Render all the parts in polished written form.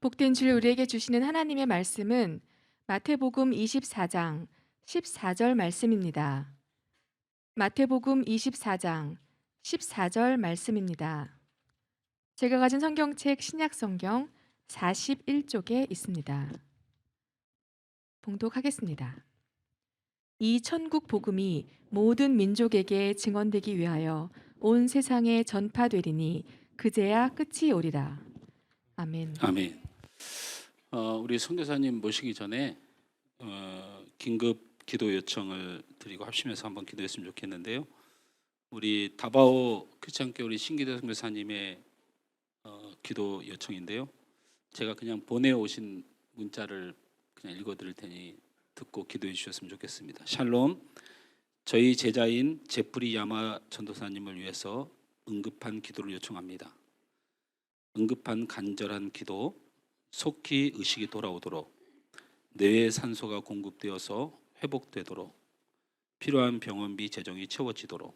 복된 주를 우리에게 주시는 하나님의 말씀은 마태복음 24장 14절 말씀입니다. 마태복음 24장 14절 말씀입니다. 제가 가진 성경책 신약성경 41쪽에 있습니다. 봉독하겠습니다. 이 천국 복음이 모든 민족에게 증언되기 위하여 온 세상에 전파되리니 그제야 끝이 오리라. 아멘. 아멘. 우리 선교사님 모시기 전에 긴급 기도 요청을 드리고 합심해서 한번 기도했으면 좋겠는데요. 우리 다바오 크리스찬교회 우리 신기대 선교사님의 기도 요청인데요. 제가 그냥 보내오신 문자를 그냥 읽어드릴 테니 듣고 기도해 주셨으면 좋겠습니다. 샬롬. 저희 제자인 제프리 야마 전도사님을 위해서 응급한 기도를 요청합니다. 응급한 간절한 기도, 속히 의식이 돌아오도록, 뇌에 산소가 공급되어서 회복되도록, 필요한 병원비 재정이 채워지도록.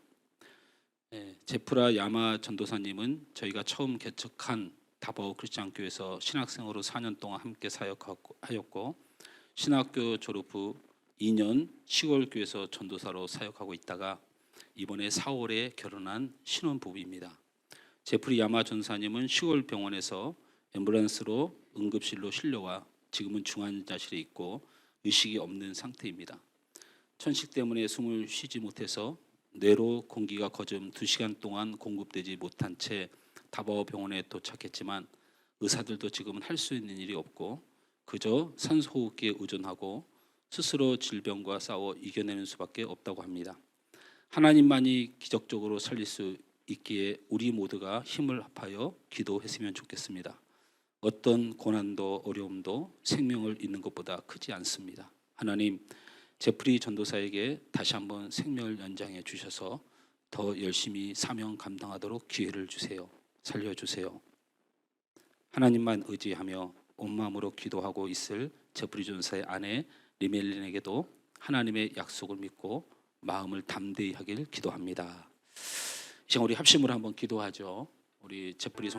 제프라 야마 전도사님은 저희가 처음 개척한 다바오 크리스찬 교회에서 신학생으로 4년 동안 함께 사역하였고, 신학교 졸업 후 2년 시골교회에서 전도사로 사역하고 있다가 이번에 4월에 결혼한 신혼부부입니다. 제프리 야마 전사님은 시골 병원에서 앰뷸런스로 응급실로 실려와 지금은 중환자실에 있고 의식이 없는 상태입니다. 천식 때문에 숨을 쉬지 못해서 뇌로 공기가 거점 2시간 동안 공급되지 못한 채 다바오 병원에 도착했지만 의사들도 지금은 할 수 있는 일이 없고 그저 산소호흡기에 의존하고 스스로 질병과 싸워 이겨내는 수밖에 없다고 합니다. 하나님만이 기적적으로 살릴 수 있기에 우리 모두가 힘을 합하여 기도했으면 좋겠습니다. 어떤 고난도 어려움도 생명을 잃는 것보다 크지 않습니다. 하나님, 제프리 전도사에게 다시 한번 생명을 연장해 주셔서 더 열심히 사명 감당하도록 기회를 주세요. 살려주세요. 하나님만 의지하며 온 마음으로 기도하고 있을 제프리 전도사의 아내 리멜린에게도 하나님의 약속을 믿고 마음을 담대히 하길 기도합니다. 이 시간 우리 합심으로 한번 기도하죠. 우리 제프리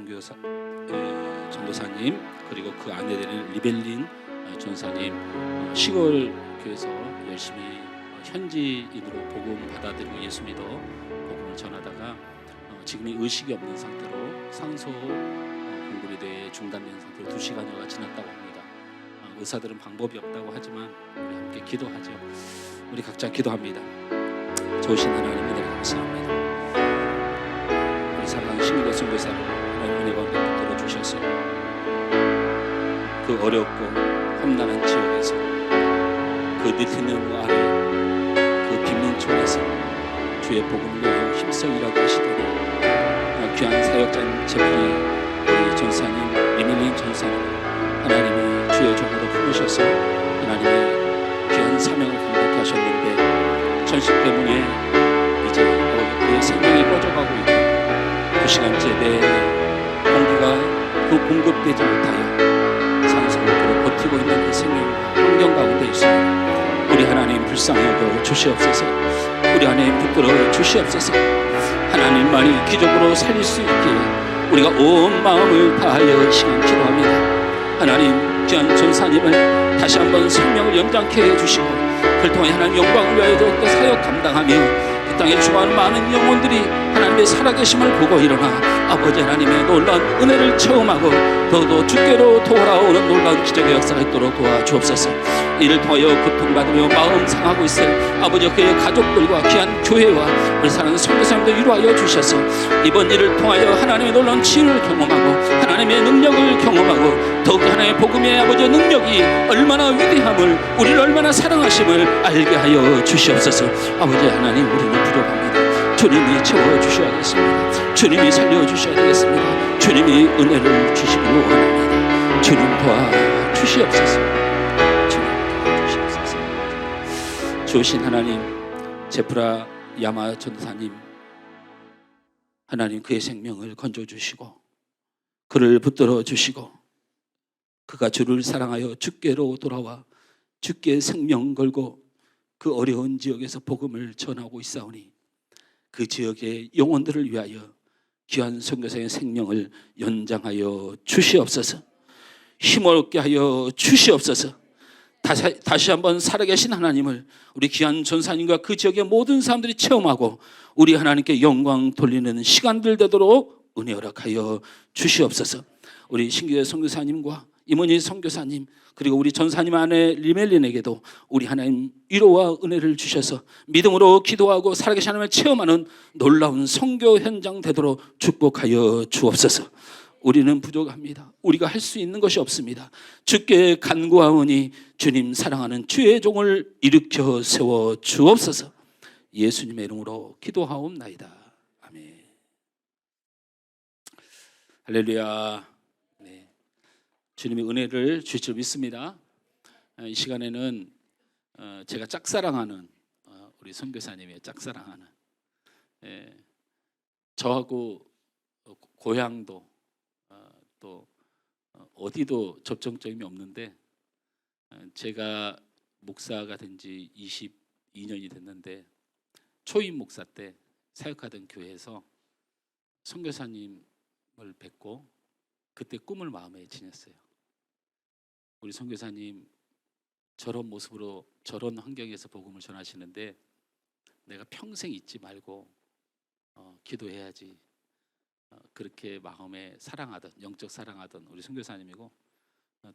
전도사님 그리고 그 아내 되는 리벨린 전사님 시골 교회에서 열심히 현지인으로 복음 받아들이고 예수 믿어 복음을 전하다가 지금이 의식이 없는 상태로 산소 공급이 돼 중단된 상태로 2시간여가 지났다고 합니다. 의사들은 방법이 없다고 하지만 우리 함께 기도하죠. 우리 각자 기도합니다. 좋으신 하나님 은혜를 감사합니다. 우리 사랑하는 신기도 선교사를 하나님 은혜 가운데 붙들어 주셔서 그 어렵고 험난한 지역에서 그 늦은 나무 아래 그 빈민촌에서 주의 복음을 위하여 힘써 일하게 하시더니 귀한 사역자인 제프리 우리 전사님 리멜린 전사님 하나님이 주의 종으로 부르셔서 하나님의 귀한 사명을 감당케 하셨는데 천식 때문에 이제 그의 생명이 꺼져가고 있고 2시간째 내내 공기가 공급되지 못하여 산소로 버티고 있는 그 생명 환경 가운데 있습니다. 우리 하나님 불쌍히 여겨 주시옵소서. 우리 하나님 붙들어 주시옵소서. 하나님만이 기적으로 살릴 수 있기에 우리가 온 마음을 다하여 시간 기도합니다. 하나님 귀한 전사님을 다시 한번 생명을 연장케 해주시고 그를 통해 하나님 영광을 위하여 더욱더 사역 감당하며 이 땅에 죽어가는 많은 영혼들이 하나님의 살아계심을 보고 일어나 아버지 하나님의 놀라운 은혜를 체험하고 더더 주께로 돌아오는 놀라운 기적의 역사가 있도록 도와주옵소서. 이를 통하여 고통받으며 마음 상하고 있을 아버지 그의 가족들과 귀한 교회와 우리 사랑하는 선교사님들 위로하여 주셔서 이번 일을 통하여 하나님의 놀라운 치유를 경험하고 하나님의 능력을 경험하고 더욱 하나님의 복음의 아버지의 능력이 얼마나 위대함을 우리를 얼마나 사랑하심을 알게 하여 주시옵소서. 아버지 하나님 우리는 부족합니다. 주님이 채워주셔야겠습니다. 주님이 살려주셔야 되겠습니다. 주님이 은혜를 주시기를 원합니다. 주님 도와주시옵소서. 주신 하나님 제프라 야마 전도사님 하나님 그의 생명을 건져주시고 그를 붙들어 주시고 그가 주를 사랑하여 주께로 돌아와 주께 생명 걸고 그 어려운 지역에서 복음을 전하고 있사오니 그 지역의 영혼들을 위하여 귀한 선교사의 생명을 연장하여 주시옵소서. 힘없게 하여 주시옵소서. 다시 한번 살아계신 하나님을 우리 귀한 전사님과 그 지역의 모든 사람들이 체험하고 우리 하나님께 영광 돌리는 시간들 되도록 은혜 허락하여 주시옵소서. 우리 신기대 선교사님과 임원희 선교사님 그리고 우리 전사님 아내 리멜린에게도 우리 하나님 위로와 은혜를 주셔서 믿음으로 기도하고 살아계신 하나님을 체험하는 놀라운 선교 현장 되도록 축복하여 주옵소서. 우리는 부족합니다. 우리가 할 수 있는 것이 없습니다. 주께 간구하오니 주님 사랑하는 주의 종을 일으켜 세워 주옵소서. 예수님의 이름으로 기도하옵나이다. 아멘. 할렐루야. 네. 주님의 은혜를 주실 줄 믿습니다. 이 시간에는 제가 짝사랑하는 우리 선교사님의 짝사랑하는 저하고 고향도 또 어디도 접촉점이 없는데 제가 목사가 된 지 22년이 됐는데 초임 목사 때 사역하던 교회에서 선교사님을 뵙고 그때 꿈을 마음에 지녔어요. 우리 선교사님 저런 모습으로 저런 환경에서 복음을 전하시는데 내가 평생 잊지 말고 기도해야지. 그렇게 마음에 사랑하던 영적 사랑하던 우리 선교사님이고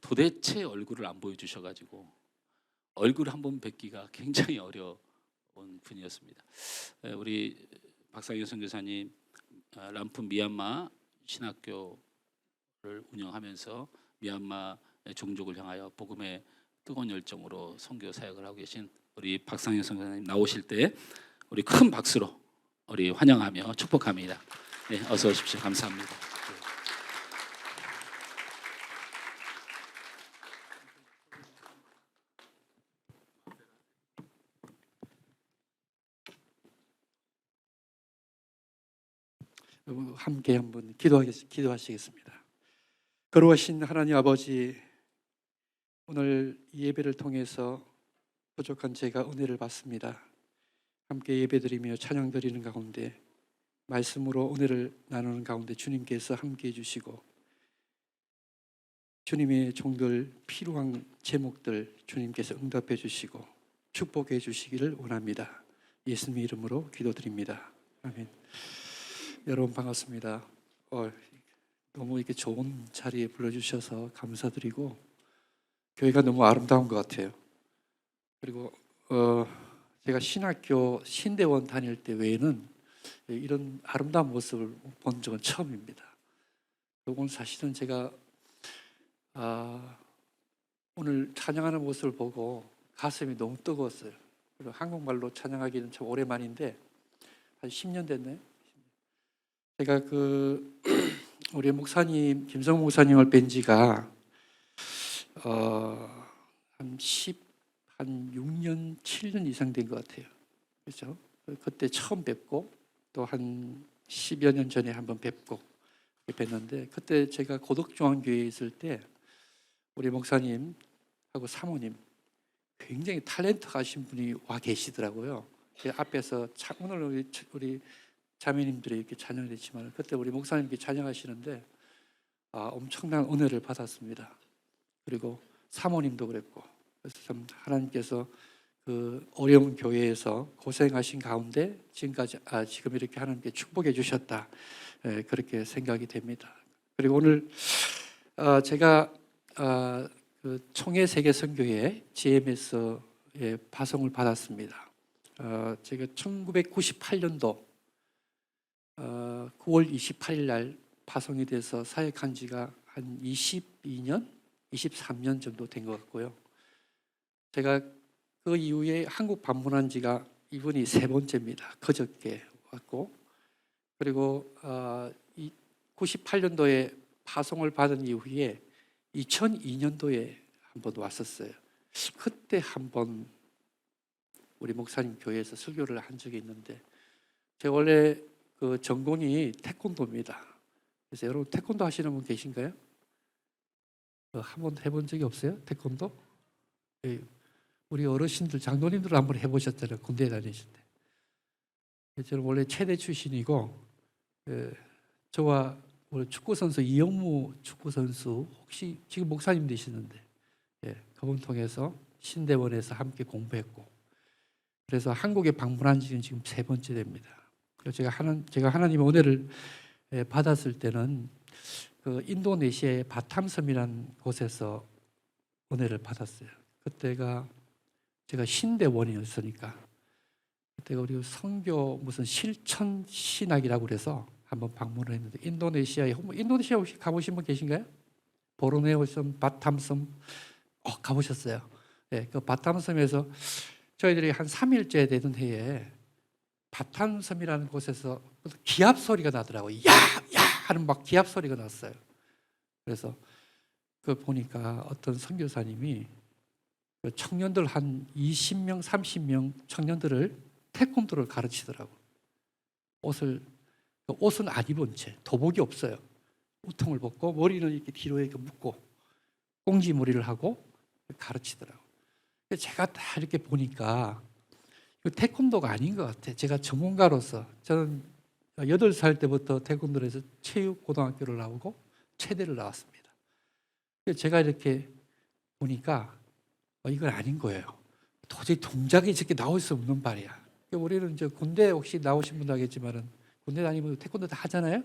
도대체 얼굴을 안 보여주셔가지고 얼굴 한번 뵙기가 굉장히 어려운 분이었습니다. 우리 박상현 선교사님 람푼 미얀마 신학교를 운영하면서 미얀마 종족을 향하여 복음의 뜨거운 열정으로 선교 사역을 하고 계신 우리 박상현 선교사님 나오실 때 우리 큰 박수로 우리 환영하며 축복합니다. 네, 어서 오십시오. 감사합니다. 함께 한번 기도하시겠습니다. 거룩하신 하나님 아버지, 오늘 이 예배를 통해서 부족한 제가 은혜를 받습니다. 함께 예배드리며 찬양드리는 가운데 말씀으로 은혜를 나누는 가운데 주님께서 함께 해주시고 주님의 종들 필요한 제목들 주님께서 응답해 주시고 축복해 주시기를 원합니다. 예수님의 이름으로 기도드립니다. 아멘. 여러분 반갑습니다. 너무 이렇게 좋은 자리에 불러주셔서 감사드리고 교회가 너무 아름다운 것 같아요. 그리고 제가 신학교 신대원 다닐 때 외에는 이런 아름다운 모습을 본 적은 처음입니다. 오늘 사실은 제가 오늘 찬양하는 모습을 보고 가슴이 너무 뜨거웠어요. 그리고 한국말로 찬양하기는 참 오랜만인데 한 10년 됐네요. 제가 우리 목사님 김성 목사님을 뵌 지가 한 6년 7년 이상 된 것 같아요. 그렇죠? 그때 처음 뵙고 또 한 10여 년 전에 한번 뵙고 뵀는데 그때 제가 고덕중앙교회에 있을 때 우리 목사님하고 사모님 굉장히 탤런트 가신 분이 와 계시더라고요. 그 앞에서 오늘 우리 자매님들이 이렇게 찬양을 했지만 그때 우리 목사님께 찬양하시는데 엄청난 은혜를 받았습니다. 그리고 사모님도 그랬고 그래서 참 하나님께서 그 어려운 교회에서 고생하신 가운데 지금 이렇게 하나님께 축복해 주셨다. 그렇게 생각이 됩니다. 그리고 오늘 제가 그 총회 세계 선교회 GMS에 파송을 받았습니다. 제가 1998년도 9월 28일 날 파송이 돼서 사역한 지가 한 22년, 23년 정도 된 것 같고요. 제가 그 이후에 한국 방문한 지가 이번이 3번째입니다. 그저께 왔고 그리고 98년도에 파송을 받은 이후에 2002년도에 한번 왔었어요. 그때 한번 우리 목사님 교회에서 설교를 한 적이 있는데 제가 원래 그 전공이 태권도입니다. 그래서 여러분 태권도 하시는 분 계신가요? 한번 해본 적이 없어요? 태권도? 우리 어르신들 장로님들 한번 해보셨잖아요. 군대 다니실 때. 저는 원래 체대 출신이고 저와 우리 축구 선수 이영무 축구 선수 혹시 지금 목사님 되시는데, 예, 그분 통해서 신대원에서 함께 공부했고, 그래서 한국에 방문한 지는 지금 3번째 됩니다. 그래서 제가 하나님의 은혜를 받았을 때는 그 인도네시아의 바탐섬이라는 곳에서 은혜를 받았어요. 그때가 제가 신대원이었으니까, 그때가 우리 선교 무슨 실천 신학이라고 그래서 한번 방문을 했는데, 인도네시아 혹시 가보신 분 계신가요? 보르네오 섬, 바탐섬 가보셨어요? 네, 그 바탐섬에서 저희들이 한 3일째 되던 해에 바탐섬이라는 곳에서 기합 소리가 나더라고요. 야! 야! 하는 막 기합 소리가 났어요. 그래서 그 보니까 어떤 선교사님이 그 청년들 한 20명, 30명 청년들을 태권도를 가르치더라고. 옷은 안 입은 채, 도복이 없어요. 우통을 벗고 머리는 이렇게 뒤로 이렇게 묶고 꽁지머리를 하고 가르치더라고. 제가 다 이렇게 보니까 태권도가 아닌 것 같아. 제가 전문가로서 저는 8살 때부터 태권도를 해서 체육고등학교를 나오고 체대를 나왔습니다. 제가 이렇게 보니까 이건 아닌 거예요. 도저히 동작이 저렇게 나올 수 없는 말이야. 우리는 이제 군대 혹시 나오신 분도 알겠지만은 군대 다니면 태권도 다 하잖아요.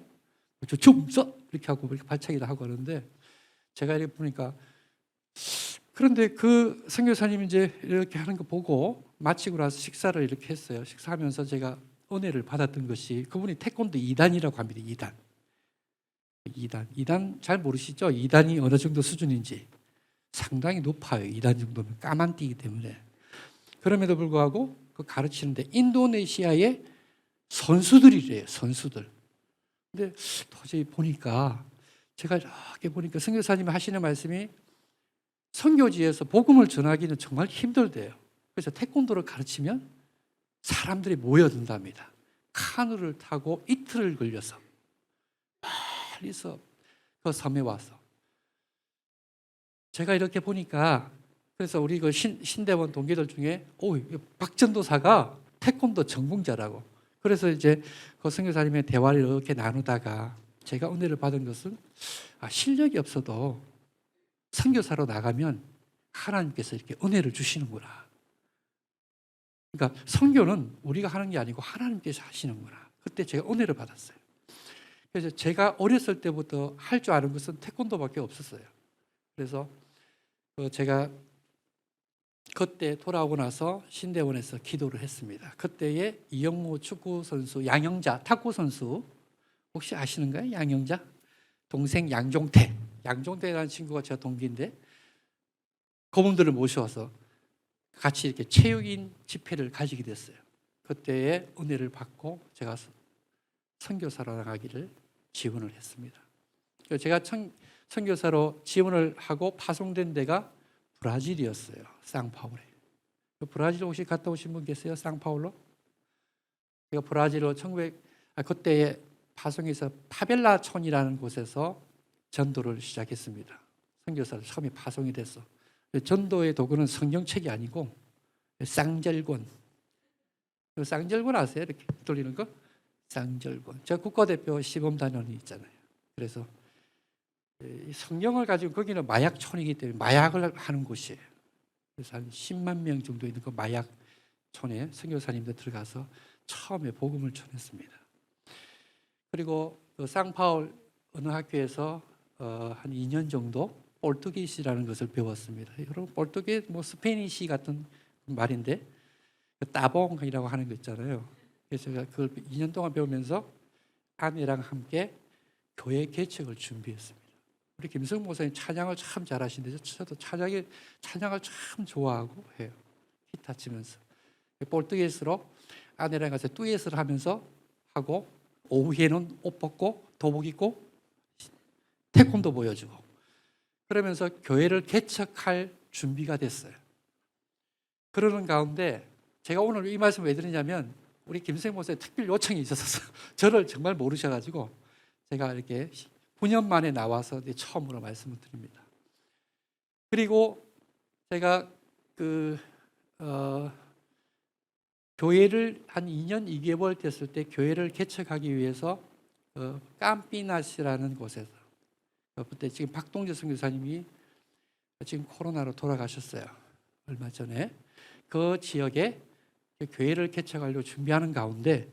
춤써 이렇게 하고 이렇게 발차기도 하고 하는데, 제가 이렇게 보니까, 그런데 그 선교사님이 이제 이렇게 하는 거 보고 마치고 나서 식사를 이렇게 했어요. 식사하면서 제가 은혜를 받았던 것이, 그분이 태권도 2단이라고 합니다. 2단 잘 모르시죠? 2단이 어느 정도 수준인지. 상당히 높아요. 2단 정도면 까만띠기 때문에. 그럼에도 불구하고 그 가르치는데 인도네시아의 선수들이래요. 선수들. 근데 도저히 보니까, 제가 이렇게 보니까 선교사님이 하시는 말씀이 선교지에서 복음을 전하기는 정말 힘들대요. 그래서 태권도를 가르치면 사람들이 모여든답니다. 카누를 타고 이틀을 걸려서 멀리서 그 섬에 와서. 제가 이렇게 보니까, 그래서 우리 그 신대원 동기들 중에 박전도사가 태권도 전공자라고. 그래서 이제 그 선교사님의 대화를 이렇게 나누다가 제가 은혜를 받은 것은, 실력이 없어도 선교사로 나가면 하나님께서 이렇게 은혜를 주시는구나. 그러니까 선교는 우리가 하는 게 아니고 하나님께서 하시는구나. 그때 제가 은혜를 받았어요. 그래서 제가 어렸을 때부터 할 줄 아는 것은 태권도밖에 없었어요. 그래서 제가 그때 돌아오고 나서 신대원에서 기도를 했습니다. 그때에 이영모 축구 선수, 양영자 탁구 선수 혹시 아시는가요? 양영자 동생 양종태라는 친구가 제 동기인데, 그분들을 모셔서 같이 이렇게 체육인 집회를 가지게 됐어요. 그때에 은혜를 받고 제가 선교사로 나가기를 지원을 했습니다. 제가 선교사로 지원을 하고 파송된 데가 브라질이었어요. 상파울에. 브라질 혹시 갔다 오신 분 계세요? 상파울로? 제가 브라질로 그때에 파송해서 파벨라촌이라는 곳에서 전도를 시작했습니다. 선교사로 처음에 파송이 됐어. 전도의 도구는 성경책이 아니고 쌍절곤. 쌍절곤 아세요? 이렇게 돌리는 거? 쌍절곤. 제가 국가대표 시범단원이 있잖아요. 그래서 성경을 가지고, 거기는 마약촌이기 때문에 마약을 하는 곳이에요. 그래서 한 10만 명 정도 있는 그 마약촌에 선교사님들 들어가서 처음에 복음을 전했습니다. 그리고 그 상파울 어느 학교에서 한 2년 정도 포르투기시라는 것을 배웠습니다. 여러분, 포르투기 스페니시 같은 말인데, 따봉이라고 하는 거 있잖아요. 그래서 제가 그걸 2년 동안 배우면서 아내랑 함께 교회 개척을 준비했습니다. 우리 김성 목사님 찬양을 참 잘하시는데, 저도 찬양을 참 좋아하고 해요. 기타 치면서 포르투기스로 아내랑 같이 듀엣을 하면서 하고, 오후에는 옷 벗고 도복 입고 태권도 보여주고, 그러면서 교회를 개척할 준비가 됐어요. 그러는 가운데 제가 오늘 이 말씀 왜 드리냐면, 우리 김생 목사님 특별 요청이 있어서 저를 정말 모르셔가지고 제가 이렇게 9년 만에 나와서 처음으로 말씀을 드립니다. 그리고 제가 교회를 한 2년 2개월 됐을 때 교회를 개척하기 위해서 깜피나시라는 곳에서 그때 지금 박동재 선교사님이 지금 코로나로 돌아가셨어요. 얼마 전에 그 지역에 교회를 개척하려고 준비하는 가운데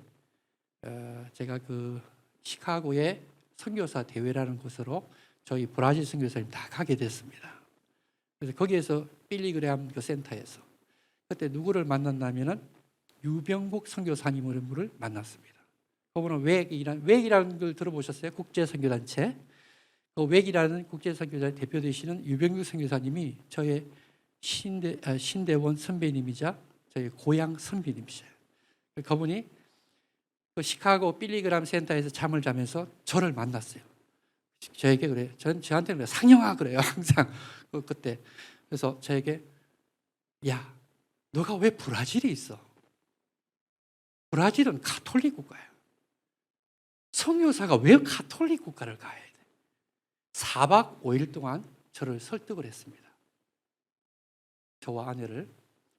제가 그 시카고의 선교사 대회라는 곳으로 저희 브라질 선교사님 다 가게 됐습니다. 그래서 거기에서 빌리그레암 그 센터에서 그때 누구를 만났냐면은 유병국 선교사님을 만났습니다. 그분은 웩이라는 걸 들어보셨어요? 국제 선교단체. 그 웩이라는 국제 선교단체 대표 되시는 유병국 선교사님이 저의 신대원 선배님이자 저희 고향 선배님이세요. 그분이 그 시카고 빌리그람 센터에서 잠을 자면서 저를 만났어요. 저에게 그래요. 저한테는 그래요. 상영아 그래요. 항상 그때. 그래서 저에게 야, 너가 왜 브라질에 있어? 브라질은 가톨릭 국가야. 선교사가 왜 가톨릭 국가를 가야 돼? 4박 5일 동안 저를 설득을 했습니다. 저와 아내를.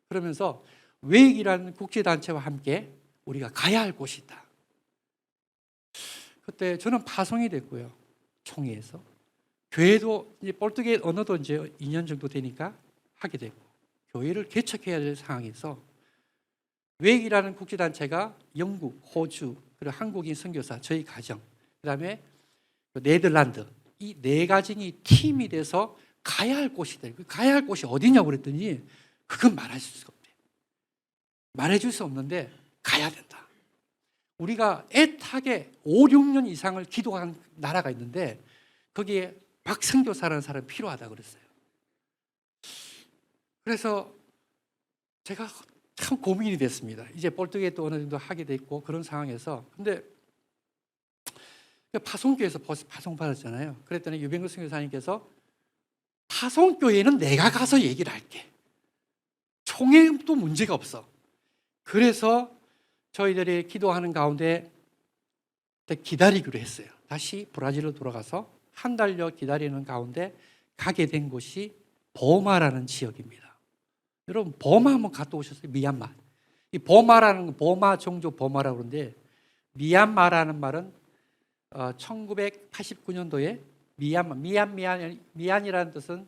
그러면서 웩이라는 국제단체와 함께 우리가 가야 할 곳이 있다. 그때 저는 파송이 됐고요. 총회에서. 교회도 이제 포르투게 언어도 이제 2년 정도 되니까 하게 되고 교회를 개척해야 될 상황에서 웩이라는 국제단체가 영국, 호주, 그리고 한국인 선교사, 저희 가정, 그다음에 네덜란드 이 네 가정이 팀이 돼서 가야 할 곳이 돼. 가야 할 곳이 어디냐고 그랬더니 그건 말할 수가 없대. 말해줄 수 없는데 가야 된다. 우리가 애타게 5, 6년 이상을 기도한 나라가 있는데 거기에 박선교사라는 사람이 필요하다 그랬어요. 그래서 제가 참 고민이 됐습니다. 이제 포르투게에 또 어느 정도 하게 됐고 그런 상황에서 근데 파송교회에서 파송받았잖아요. 그랬더니 유병국 선교사님께서 파송교회는 내가 가서 얘기를 할게. 총회도 문제가 없어. 그래서 저희들이 기도하는 가운데 기다리기로 했어요. 다시 브라질로 돌아가서 한 달여 기다리는 가운데 가게 된 곳이 버마라는 지역입니다. 여러분 버마 한번 갔다 오셨어요? 미얀마. 이 버마라는 건 버마 종족 버마라고 그러는데 미얀마라는 말은 1989년도에 미얀이라는 뜻은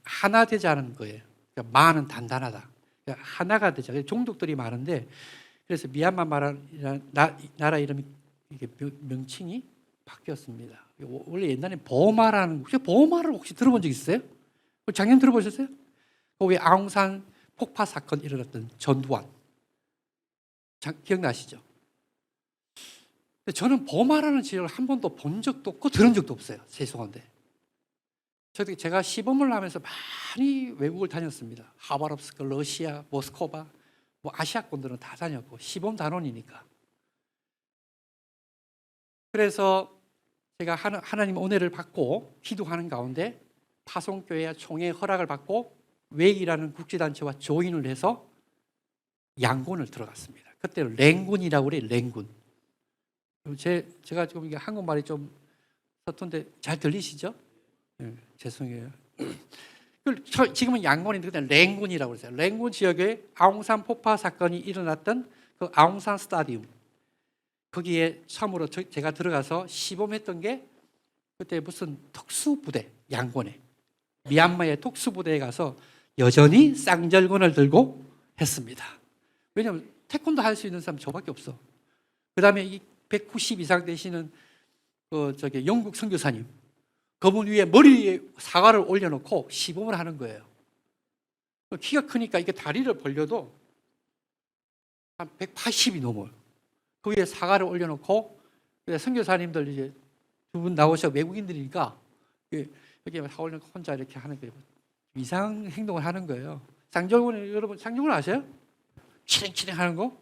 하나 되자는 거예요. 그러니까 마는 단단하다. 그러니까 하나가 되자. 종족들이 많은데 그래서 미얀마 나라 이름이 이게 명칭이 바뀌었습니다. 원래 옛날에 버마라는 버마를 혹시 들어본 적 있어요? 작년 들어보셨어요? 거기 아웅산 폭파 사건 일어났던 전두환 기억나시죠? 저는 버마라는 지역을 한 번도 본 적도 없고 들은 적도 없어요. 죄송한데. 제가 시범을 하면서 많이 외국을 다녔습니다. 하바롭스크, 러시아, 모스크바, 뭐 아시아권들은 다 다녔고 시범 단원이니까. 그래서 제가 하나님 은혜를 받고 기도하는 가운데 파송교회 총회 허락을 받고 웩이라는 국제단체와 조인을 해서 양곤을 들어갔습니다. 그때는 랭군이라고 그래요. 랭군. 제가 지금 이게 한국말이 좀 서툰데 잘 들리시죠? 네, 죄송해요. 지금은 양곤인데 그때 랭군이라고 그랬어요. 랭군 지역에 아웅산 폭파 사건이 일어났던 그 아웅산 스타디움 거기에 처음으로 제가 들어가서 시범했던 게 그때 무슨 특수부대 양곤에 미얀마의 특수부대에 가서 여전히 쌍절곤을 들고 했습니다. 왜냐하면 태권도 할 수 있는 사람 저밖에 없어. 그 다음에 이 190 이상 되시는 영국 선교사님 그분 위에 머리에 사과를 올려놓고 시범을 하는 거예요. 키가 크니까 이게 다리를 벌려도 한 180이 넘어요. 그 위에 사과를 올려놓고 선교사님들 이제 두 분 나오셔 외국인들이니까 여기 올려놓고 혼자 이렇게 하는 거예요. 이상 행동을 하는 거예요. 쌍절곤 여러분 쌍절곤 아세요? 치랭치랭 하는 거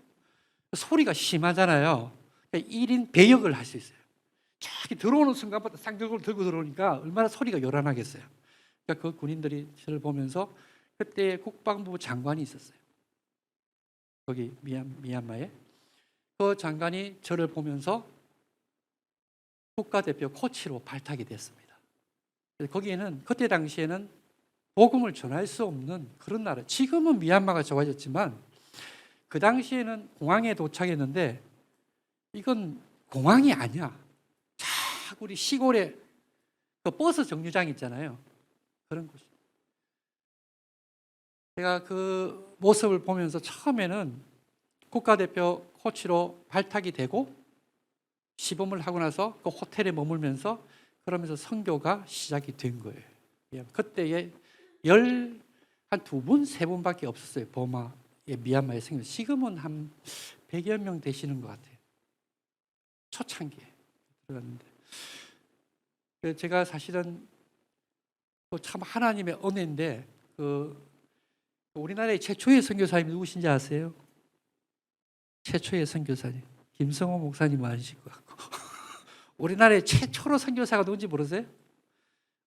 소리가 심하잖아요. 1인 배역을 할 수 있어요. 저기 들어오는 순간부터 쌍절곤을 들고 들어오니까 얼마나 소리가 요란하겠어요. 그러니까 그 군인들이 저를 보면서 그때 국방부 장관이 있었어요. 거기 미얀마에 그 장관이 저를 보면서 국가대표 코치로 발탁이 됐습니다. 거기에는 그때 당시에는 복음을 전할 수 없는 그런 나라. 지금은 미얀마가 좋아졌지만 그 당시에는 공항에 도착했는데 이건 공항이 아니야. 우리 시골에 그 버스 정류장 있잖아요. 그런 곳이. 제가 그 모습을 보면서 처음에는 국가대표 코치로 발탁이 되고 시범을 하고 나서 그 호텔에 머물면서 그러면서 선교가 시작이 된 거예요. 그때에 한 2분, 3분밖에 없었어요. 버마의 미얀마의 선교. 지금은 한 100여 명 되시는 것 같아요. 초창기에 들어갔는데. 제가 사실은 참 하나님의 은혜인데 우리나라의 최초의 선교사님이 누구신지 아세요? 최초의 선교사님 김성호 목사님 아니실 것 같고 우리나라의 최초로 선교사가 누군지 모르세요?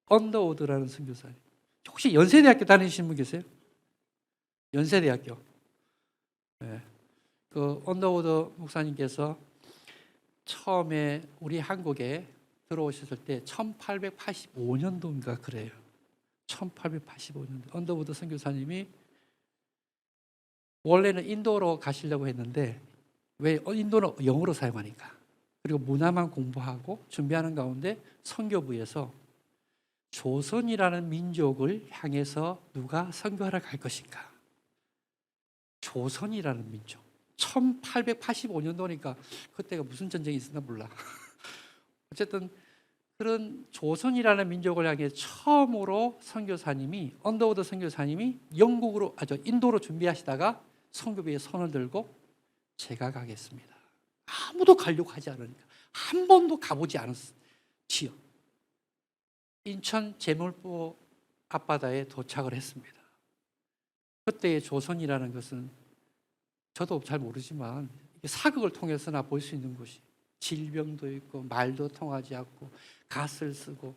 언더우드라는 선교사님. 혹시 연세대학교 다니시는 분 계세요? 연세대학교. 네. 그 언더우드 목사님께서 처음에 우리 한국에 들어오셨을 때 1885년도인가 그래요. 1885년도 언더우드 선교사님이 원래는 인도로 가시려고 했는데 왜 인도는 영어로 사용하니까 그리고 문화만 공부하고 준비하는 가운데 선교부에서 조선이라는 민족을 향해서 누가 선교하러 갈 것인가. 조선이라는 민족. 1885년도니까 그때가 무슨 전쟁이 있었나 몰라. 어쨌든 그런 조선이라는 민족을 향해 처음으로 선교사님이 언더우드 선교사님이 인도로 준비하시다가 선교부에 손을 들고 제가 가겠습니다. 아무도 가려고 하지 않으니까 한 번도 가보지 않은 지역 인천 제물포 앞바다에 도착을 했습니다. 그때의 조선이라는 것은 저도 잘 모르지만 사극을 통해서나 볼 수 있는 곳이 질병도 있고 말도 통하지 않고 갓을 쓰고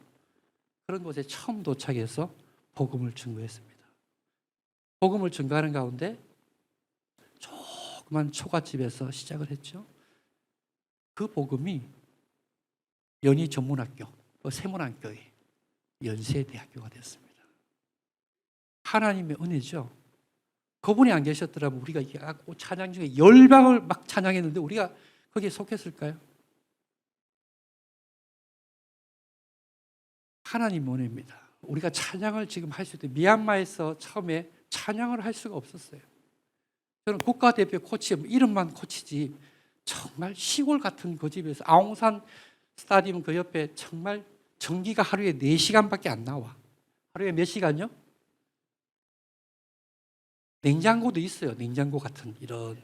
그런 곳에 처음 도착해서 복음을 증거했습니다. 복음을 증거하는 가운데 조그만 초가집에서 시작을 했죠. 그 복음이 연희 전문학교, 세문안교의 연세대학교가 됐습니다. 하나님의 은혜죠. 그분이 안 계셨더라면 우리가 찬양 중에 열방을 막 찬양했는데 우리가 거기에 속했을까요? 하나님 은혜입니다. 우리가 찬양을 지금 할 수 있대. 미얀마에서 처음에 찬양을 할 수가 없었어요. 저는 국가대표 코치, 이름만 코치지 정말 시골 같은 그 집에서 아웅산 스타디움 그 옆에 정말 전기가 하루에 4시간밖에 안 나와. 하루에 몇 시간요? 냉장고도 있어요. 냉장고 같은 이런.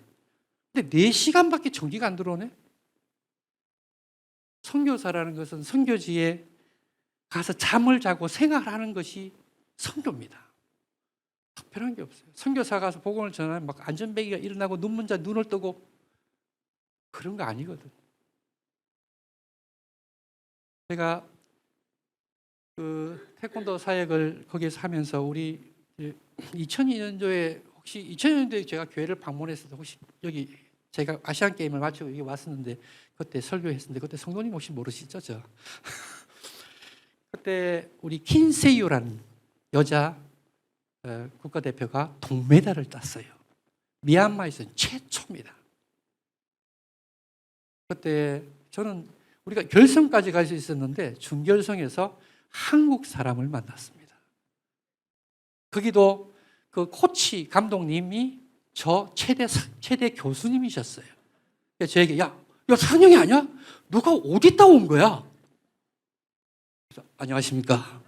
근데 4시간밖에 전기가 안 들어오네. 선교사라는 것은 선교지에 가서 잠을 자고 생활하는 것이 선교입니다. 특별한 게 없어요. 선교사 가서 복음을 전하면 막 안전뱅이가 일어나고 눈을 뜨고 그런 거 아니거든. 제가 그 태권도 사역을 거기에서 하면서 우리 2002년도에 혹시 2000년도에 제가 교회를 방문했을 때 혹시 여기 제가 아시안 게임을 마치고 여기 왔었는데 그때 설교했었는데 그때 성도님 혹시 모르시죠? 저 그때 우리 킨세유라는 여자 국가대표가 동메달을 땄어요. 미얀마에서는 최초입니다. 그때 저는 우리가 결승까지 갈 수 있었는데 준결승에서 한국 사람을 만났습니다. 거기도 그 코치 감독님이 저 최대 교수님이셨어요. 그래서 저에게 야 상영이 아니야? 누가 어디 따온 거야? 그래서, 안녕하십니까?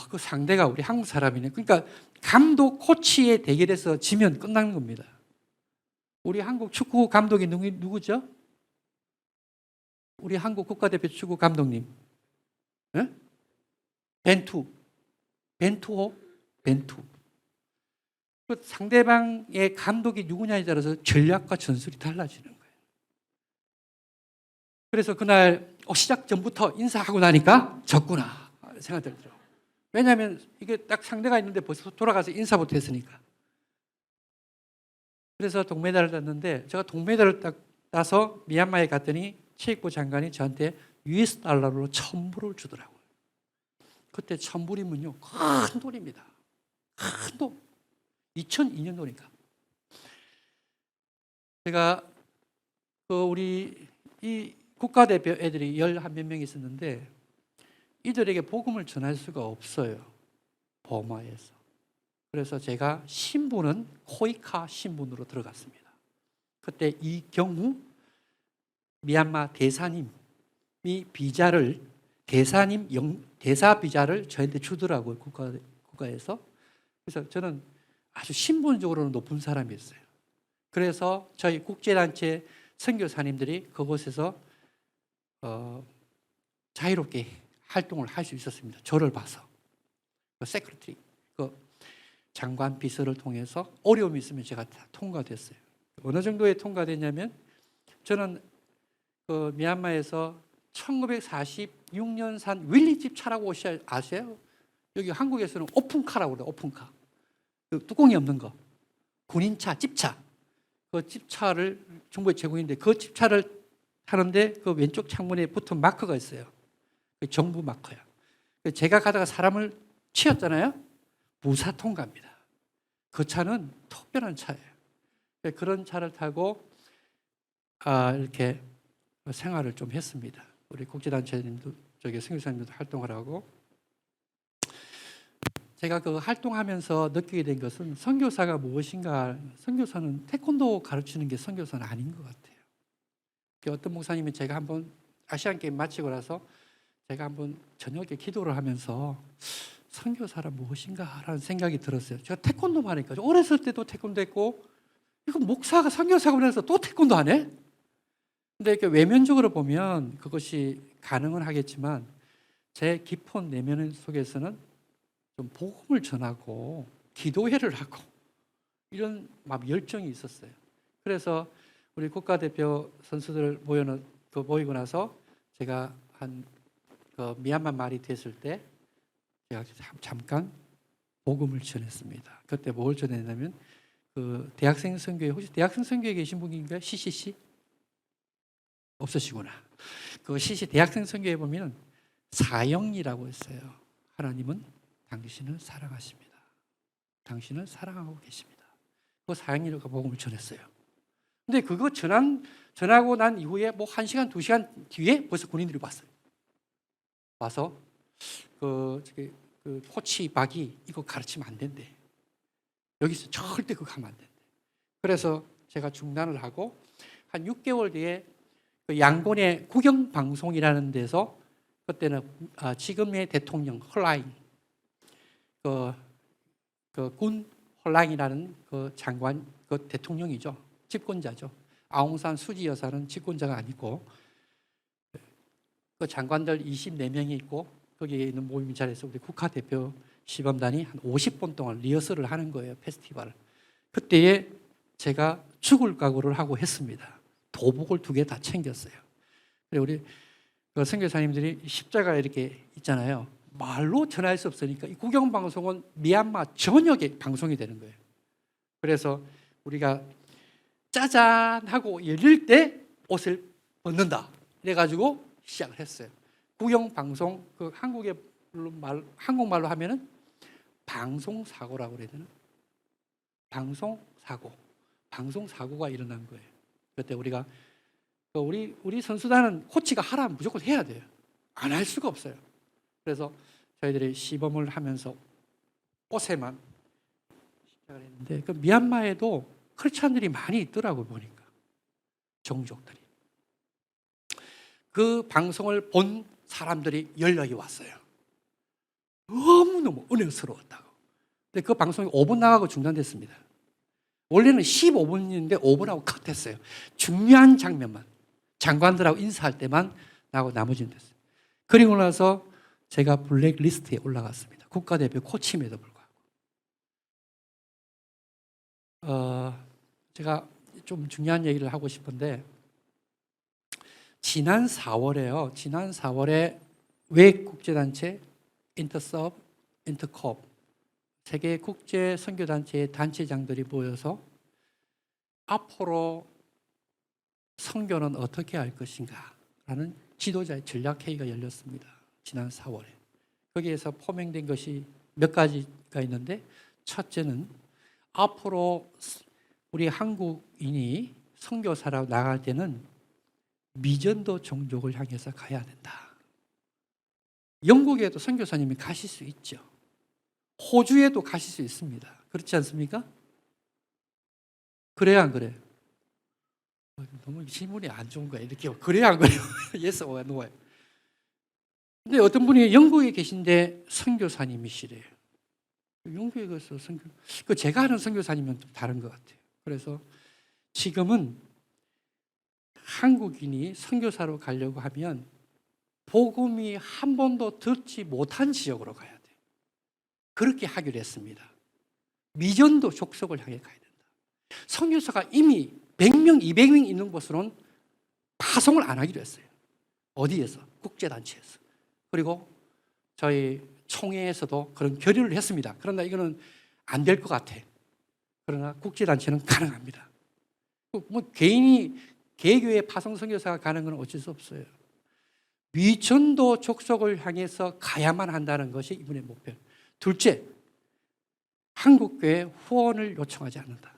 그 상대가 우리 한국 사람이네. 그러니까 감독 코치의 대결에서 지면 끝나는 겁니다. 우리 한국 축구 감독이 누구죠? 우리 한국 국가대표 축구 감독님. 네? 벤투. 그 상대방의 감독이 누구냐에 따라서 전략과 전술이 달라지는 거예요. 그래서 그날 시작 전부터 인사하고 나니까 졌구나 생각이 들더라고요. 왜냐하면 이게 딱 상대가 있는데 벌써 돌아가서 인사부터 했으니까. 그래서 동메달을 땄는데 제가 동메달을 딱 따서 미얀마에 갔더니 체육부 장관이 저한테 US 달러로 1,000불을 주더라고요. 그때 1,000불이면요 큰 돈입니다. 큰 돈. 2002년도니까. 제가 우리 이 국가대표 애들이 11몇 명 있었는데 이들에게 복음을 전할 수가 없어요. 버마에서. 그래서 제가 신분은 코이카 신분으로 들어갔습니다. 그때 이경우 미얀마 대사님이 비자를 대사 비자를 저한테 주더라고요. 국가에서. 그래서 저는 아주 신분적으로는 높은 사람이었어요. 그래서 저희 국제단체 선교사님들이 그곳에서 자유롭게 활동을 할 수 있었습니다. 저를 봐서. 세크리터리, 장관 비서를 통해서 어려움이 있으면 제가 다 통과됐어요. 어느 정도에 통과됐냐면 저는 미얀마에서 1946년산 윌리집 차라고 아세요? 여기 한국에서는 오픈카라고 그래요. 오픈카. 뚜껑이 없는 거. 군인차, 집차. 그 집차를 정부에 제공했는데 그 집차를 타는데 그 왼쪽 창문에 붙은 마커가 있어요. 그 정부 마커야. 제가 가다가 사람을 치었잖아요. 무사 통과입니다. 그 차는 특별한 차예요. 그런 차를 타고 이렇게 생활을 좀 했습니다. 우리 국제단체님도 저기 선교사님들도 활동을 하고 제가 그 활동하면서 느끼게 된 것은 선교사가 무엇인가. 선교사는 태권도 가르치는 게 선교사는 아닌 것 같아요. 어떤 목사님이 제가 한번 아시안 게임 마치고 나서 제가 한번 저녁에 기도를 하면서 선교사란 무엇인가 라는 생각이 들었어요. 제가 태권도만 하니까 어렸을 때도 태권도 했고 이거 목사가 선교사가 그래서 또 태권도 안 해? 근데 이렇게 외면적으로 보면 그것이 가능은 하겠지만 제 깊은 내면 속에서는 좀 복음을 전하고 기도회를 하고 이런 열정이 있었어요. 그래서 우리 국가대표 선수들 모이고 나서 제가 미얀마 말이 됐을 때 제가 잠깐 복음을 전했습니다. 그때 뭘 전했냐면 대학생 선교회, 혹시 대학생 선교회에 계신 분인가요? CCC? 없으시구나. CC 대학생 선교회에 보면 사형이라고 했어요. 하나님은 당신을 사랑하십니다. 당신을 사랑하고 계십니다. 그 사형이라고 복음을 전했어요. 근데 그거 전하고 난 이후에 1시간, 2시간 뒤에 벌써 군인들이 왔어요. 와서 코치 박이 이거 가르치면 안 된대. 여기서 절대 그거 하면 안 된대. 그래서 제가 중단을 하고 한 6개월 뒤에 양곤의 국영방송이라는 데서 그때는 지금의 대통령 헐라잉 군 헐라잉이라는 장관 대통령이죠. 집권자죠. 아웅산 수지 여사는 집권자가 아니고 장관들 24명이 있고 거기에 있는 모임 자리에서 우리 국가대표 시범단이 한 50분 동안 리허설을 하는 거예요. 페스티벌을. 그때에 제가 죽을 각오를 하고 했습니다. 도복을 2개 다 챙겼어요. 그리고 우리 선교사님들이 십자가 이렇게 있잖아요. 말로 전할 수 없으니까 이 국영방송은 미얀마 전역에 방송이 되는 거예요. 그래서 우리가 짜잔 하고 열릴 때 옷을 벗는다. 그래가지고 시작을 했어요. 국영방송, 한국말로 하면은 방송사고라고 그래야 되나? 방송사고가 일어난 거예요. 그때 우리가 우리 선수단은 코치가 하라면 무조건 해야 돼요. 안 할 수가 없어요. 그래서 저희들이 시범을 하면서 옷에만 시작을 했는데 미얀마에도 크리스찬들이 많이 있더라고요. 보니까 종족들이. 그 방송을 본 사람들이 연락이 왔어요. 너무너무 은혜스러웠다고. 근데 그 방송이 5분 나가고 중단됐습니다. 원래는 15분인데 5분하고 컷했어요. 중요한 장면만, 장관들하고 인사할 때만 나가고 나머지는 됐어요. 그리고 나서 제가 블랙리스트에 올라갔습니다. 국가대표 코치임에도 불구하고. 제가 좀 중요한 얘기를 하고 싶은데 지난 4월에 외국제단체 인터섭, 인터컵 세계 국제 선교단체의 단체장들이 모여서 앞으로 선교는 어떻게 할 것인가 라는 지도자의 전략회의가 열렸습니다. 지난 4월에. 거기에서 포명된 것이 몇 가지가 있는데 첫째는 앞으로 우리 한국인이 선교사로 나갈 때는 미전도 종족을 향해서 가야 된다. 영국에도 선교사님이 가실 수 있죠. 호주에도 가실 수 있습니다. 그렇지 않습니까? 그래야 안 그래? 너무 질문이 안 좋은 거야. 이렇게 그래야 안 그래요? yes or no. 근데 어떤 분이 영국에 계신데 선교사님이시래요. 영국에 가서 선교, 제가 하는 선교사님은 좀 다른 것 같아요. 그래서 지금은 한국인이 선교사로 가려고 하면 복음이 한 번도 듣지 못한 지역으로 가야 돼요. 그렇게 하기로 했습니다. 미전도 족속을 향해 가야 된다. 선교사가 이미 100명, 200명 있는 곳으로는 파송을 안 하기로 했어요. 어디에서? 국제단체에서. 그리고 저희 총회에서도 그런 결의를 했습니다. 그러나 이거는 안 될 것 같아. 그러나 국제단체는 가능합니다. 뭐 개인이 개교회 파송 선교사가 가는 건 어쩔 수 없어요. 미전도 족속을 향해서 가야만 한다는 것이 이분의 목표. 둘째, 한국교회 후원을 요청하지 않는다.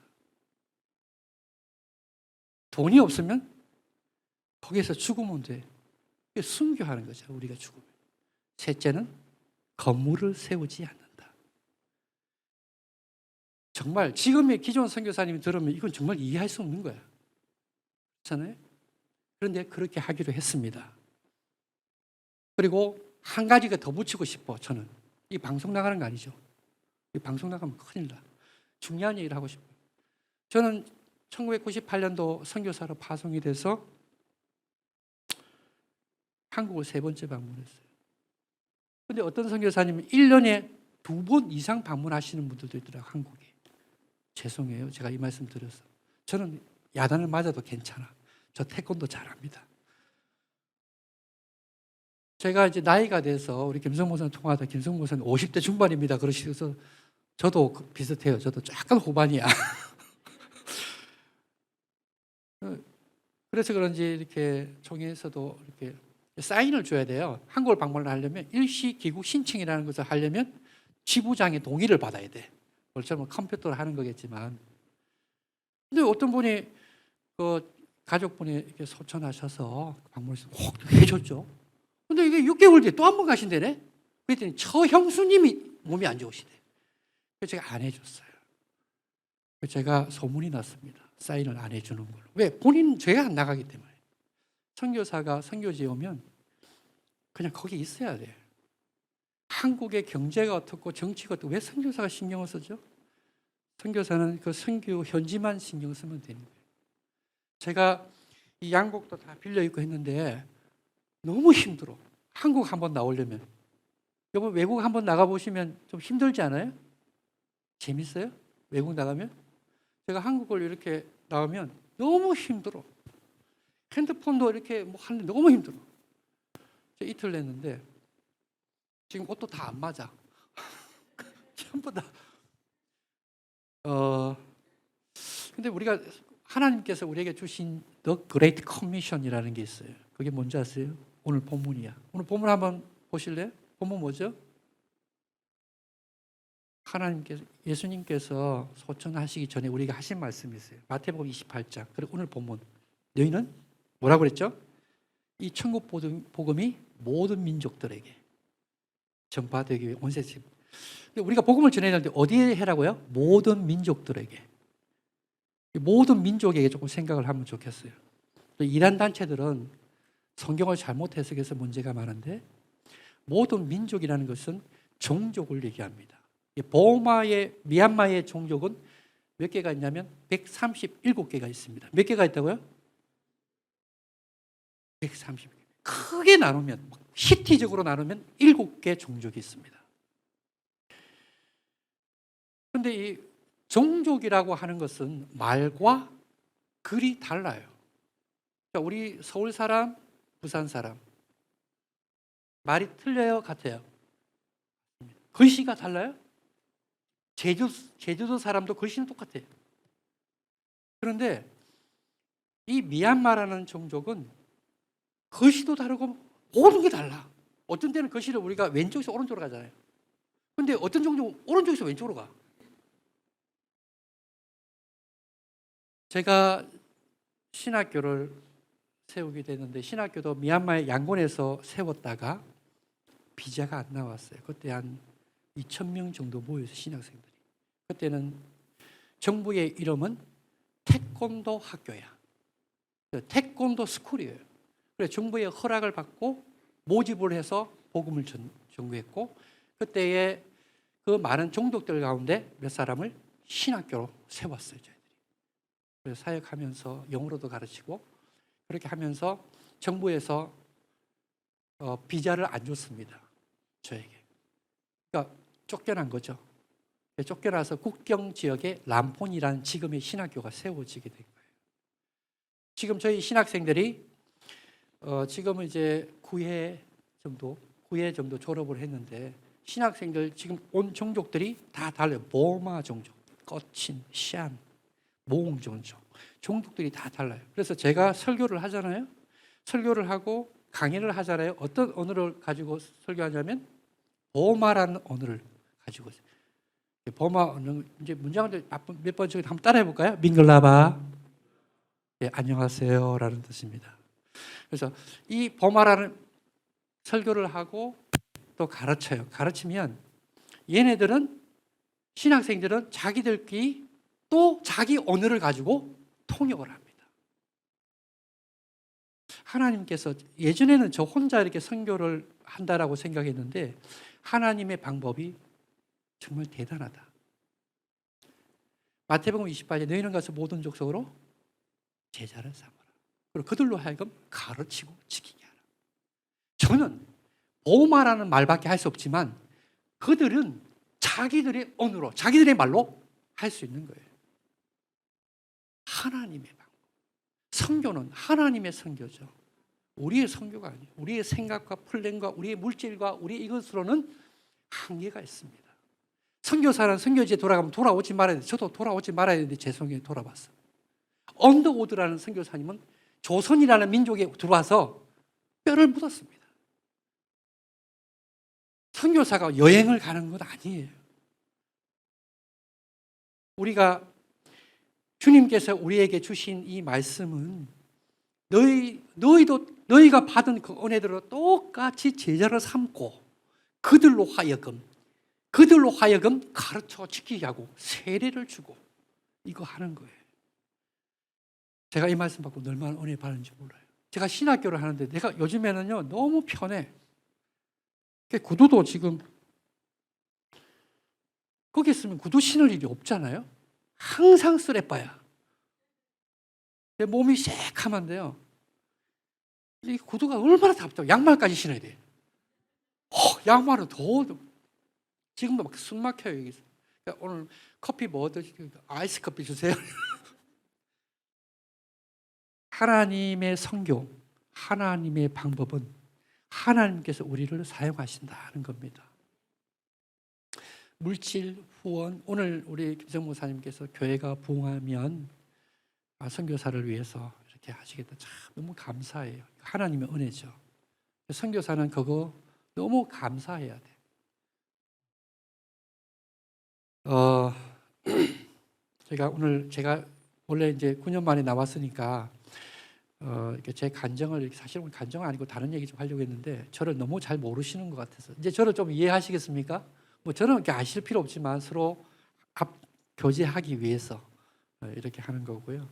돈이 없으면 거기에서 죽으면 돼. 순교하는 거죠. 우리가 죽으면. 셋째는 건물을 세우지 않는다. 정말 지금의 기존 선교사님이 들으면 이건 정말 이해할 수 없는 거야. 그렇잖아요? 그런데 그렇게 하기로 했습니다. 그리고 한 가지가 더 붙이고 싶어. 저는 이 방송 나가는 거 아니죠. 이 방송 나가면 큰일 나. 중요한 얘기를 하고 싶어요. 저는 1998년도 선교사로 파송이 돼서 한국을 3번째 방문했어요. 근데 어떤 선교사님은 1년에 2번 이상 방문하시는 분들도 있더라고요. 한국에. 죄송해요. 제가 이 말씀 드려서. 저는 야단을 맞아도 괜찮아. 저 태권도 잘합니다. 제가 이제 나이가 돼서 우리 김성 목사님 통화하다 김성 목사님 50대 중반입니다. 그러셔서 저도 비슷해요. 저도 약간 후반이야. 그래서 그런지 이렇게 총회에서도 이렇게 사인을 줘야 돼요. 한국을 방문을 하려면 일시기국 신청이라는 것을 하려면 지부장의 동의를 받아야 돼. 물론 컴퓨터로 하는 거겠지만. 근데 어떤 분이 그 가족분이 이렇게 소천하셔서 방문해서 꼭 해줬죠. 근데 이게 6개월 뒤에 또 한 번 가신대네. 그랬더니 처형수님이 몸이 안 좋으시대. 그래서 제가 안 해줬어요. 그래서 제가 소문이 났습니다. 사인을 안 해주는 걸로. 왜? 본인은 죄가 안 나가기 때문에. 선교사가 선교지에 오면 그냥 거기 있어야 돼. 한국의 경제가 어떻고 정치가 어떻고 왜 선교사가 신경을 쓰죠? 선교사는 그 선교 현지만 신경 쓰면 되는 거예요. 제가 이 양복도 다 빌려 입고 했는데 너무 힘들어. 한국 한번 나오려면. 여러분 외국 한번 나가보시면 좀 힘들지 않아요? 재밌어요? 외국 나가면? 제가 한국을 이렇게 나오면 너무 힘들어. 핸드폰도 이렇게 뭐 하는데 너무 힘들어. 이틀 냈는데 지금 옷도 다 안 맞아. 전부 다. 근데 우리가 하나님께서 우리에게 주신 The Great Commission이라는 게 있어요. 그게 뭔지 아세요? 오늘 본문이야. 오늘 본문 한번 보실래요? 본문 뭐죠? 하나님께서 예수님께서 소천하시기 전에 우리가 하신 말씀이 있어요. 마태복음 28장. 그리고 오늘 본문. 너희는 뭐라고 그랬죠? 이 천국 복음이 모든 민족들에게 전파되기 위해 온 세상. 우리가 복음을 전해야 되는데 어디에 해라고요? 모든 민족들에게. 모든 민족에게 조금 생각을 하면 좋겠어요. 이란 단체들은 성경을 잘못 해석해서 문제가 많은데 모든 민족이라는 것은 종족을 얘기합니다. 미얀마의 종족은 몇 개가 있냐면 137개가 있습니다. 몇 개가 있다고요? 130개. 크게 나누면 시티적으로 나누면 7개 종족이 있습니다. 그런데 이 종족이라고 하는 것은 말과 글이 달라요. 그러니까 우리 서울 사람, 부산 사람 말이 틀려요? 같아요? 글씨가 달라요? 제주도 사람도 글씨는 똑같아요. 그런데 이 미얀마라는 종족은 글씨도 다르고 모든 게 달라. 어떤 때는 글씨를 우리가 왼쪽에서 오른쪽으로 가잖아요. 그런데 어떤 종족은 오른쪽에서 왼쪽으로 가. 제가 신학교를 세우게 됐는데 신학교도 미얀마의 양곤에서 세웠다가 비자가 안 나왔어요. 그때 한 2,000명 정도 모여서 신학생들이. 그때는 정부의 이름은 태권도 학교야. 태권도 스쿨이에요. 그래서 정부의 허락을 받고 모집을 해서 복음을 전구했고 그때의 그 많은 종족들 가운데 몇 사람을 신학교로 세웠어요. 저희들이. 그래서 사역하면서 영어로도 가르치고 그렇게 하면서 정부에서 비자를 안 줬습니다. 저에게. 그러니까 쫓겨난 거죠. 쫓겨나서 국경 지역에 람폰이라는 지금의 신학교가 세워지게 된 거예요. 지금 저희 신학생들이 지금은 이제 9회 정도 졸업을 했는데 신학생들 지금 온 종족들이 다 달라요. 보마 종족, 거친, 시안, 모옹 종족들이 다 달라요. 그래서 제가 설교를 하잖아요. 설교를 하고 강의를 하잖아요. 어떤 언어를 가지고 설교하냐면 보마라는 언어를 가지고 있어요. 보마 언어 이제 문장을 몇 번 중에 한번 따라해 볼까요? 밍글라바, 예, 안녕하세요라는 뜻입니다. 그래서 이 보마라는 설교를 하고 또 가르쳐요. 가르치면 얘네들은 신학생들은 자기들끼리 또 자기 언어를 가지고 통역을 합니다. 하나님께서 예전에는 저 혼자 이렇게 선교를 한다라고 생각했는데 하나님의 방법이 정말 대단하다. 마태복음 28에 너희는 가서 모든 족속으로 제자를 삼아라. 그리고 그들로 하여금 가르치고 지키게 하라. 저는 보마라는 말밖에 할 수 없지만 그들은 자기들의 언어로 자기들의 말로 할 수 있는 거예요. 하나님의 방법. 선교는 하나님의 선교죠. 우리의 선교가 아니에요. 우리의 생각과 플랜과 우리의 물질과 우리의 이것으로는 한계가 있습니다. 선교사는 선교지에 돌아가면 돌아오지 말아야 돼. 저도 돌아오지 말아야 되는데 죄송해요. 돌아봤어요. 언더우드라는 선교사님은 조선이라는 민족에 들어와서 뼈를 묻었습니다. 선교사가 여행을 가는 건 아니에요. 우리가 주님께서 우리에게 주신 이 말씀은 너희가 받은 그 은혜대로 똑같이 제자를 삼고 그들로 하여금 가르쳐 지키게 하고 세례를 주고 이거 하는 거예요. 제가 이 말씀 받고 얼마나 은혜 받는지 몰라요. 제가 신학교를 하는데 내가 요즘에는요 너무 편해. 구두도 지금 거기 있으면 구두 신을 일이 없잖아요. 항상 쓰레빠야. 내 몸이 새카만데요. 이 구두가 얼마나 답답해. 양말까지 신어야 돼. 양말은 더 지금도 막 숨 막혀요. 여기서. 그러니까 오늘 커피 뭐 드실까요? 아이스 커피 주세요. 하나님의 선교, 하나님의 방법은 하나님께서 우리를 사용하신다는 겁니다. 물질 후원, 오늘 우리 김성 목사님께서 교회가 부흥하면 선교사를 위해서 이렇게 하시겠다. 참 너무 감사해요. 하나님의 은혜죠. 선교사는 그거 너무 감사해야 돼. 제가 원래 이제 9년 만에 나왔으니까 이렇게 제 간정을 사실은 간정은 아니고 다른 얘기 좀 하려고 했는데 저를 너무 잘 모르시는 것 같아서 이제 저를 좀 이해하시겠습니까? 뭐 저는 이렇게 아실 필요 없지만 서로 교제하기 위해서 이렇게 하는 거고요.